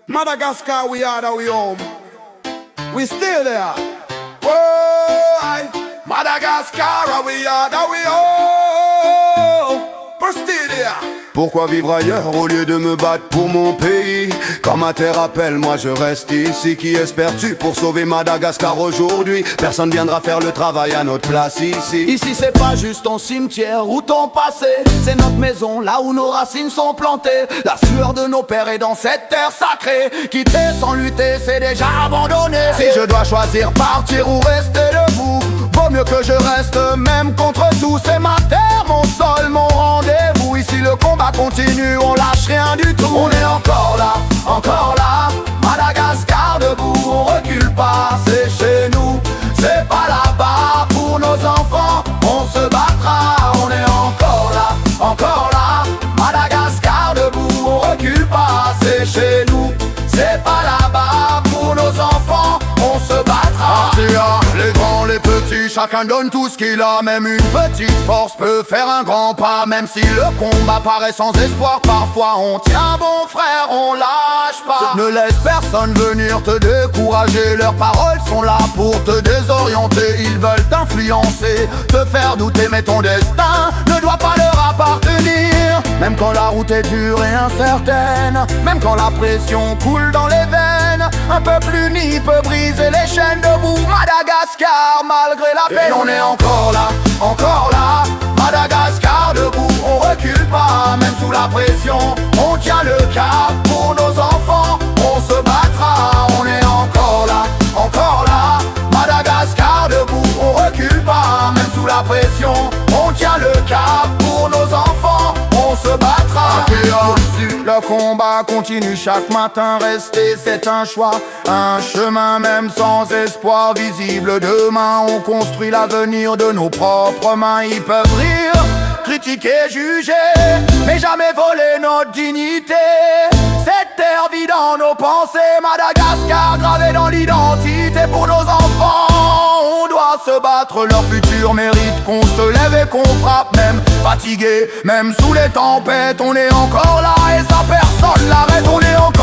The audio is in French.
Madagascar, we are we home. We still there. Oh, aye. Madagascar, we are we home. We're still there. Pourquoi vivre ailleurs au lieu de me battre pour mon pays? Quand ma terre appelle, moi je reste ici. Qui espères-tu pour sauver Madagascar aujourd'hui? Personne viendra faire le travail à notre place ici. Ici c'est pas juste ton cimetière ou ton passé, c'est notre maison, là où nos racines sont plantées. La sueur de nos pères est dans cette terre sacrée. Quitter sans lutter, c'est déjà abandonné. Si je dois choisir partir ou rester debout, vaut mieux que je reste même contre tout. C'est ma terre, mon sol, mon rendez-vous. Ici le combat continue, on lâche rien du tout. On est encore là, Madagascar debout. On recule pas, c'est chez nous, c'est pas là-bas. Pour nos enfants, on se battra. On est encore là, Madagascar debout. On recule pas, c'est chez nous, c'est pas là-bas. Pour nos enfants, on se battra. Les grands, les petits, chacun donne tout ce qu'il a. Même une petite force peut faire un grand pas. Même si le combat paraît sans espoir, parfois on tient bon frère, on lâche pas. Ne laisse personne venir te décourager. Leurs paroles sont là pour te désorienter. Ils veulent t'influencer, te faire douter, mais ton destin ne doit pas leur appartenir. Même quand la route est dure et incertaine, même quand la pression coule dans les veines, un peuple uni peut briser les chaînes. Debout Madagascar, malgré la peine. Et on est encore là, Madagascar debout. On recule pas, même sous la pression. On tient le cap pour nos enfants, on se battra. On est encore là, Madagascar debout. On recule pas, même sous la pression. On tient le cap pour nos enfants, on se battra. Le combat continue chaque matin, rester c'est un choix, un chemin même sans espoir visible. Demain on construit l'avenir de nos propres mains. Ils peuvent rire, critiquer, juger, mais jamais voler notre dignité. Cette terre vit dans nos pensées, Madagascar gravé dans l'identité. Pour nos enfants, on doit se battre, leur futur mérite qu'on se lève et qu'on frappe. Même fatigué, même sous les tempêtes, on est encore là et ça personne l'arrête. On est encore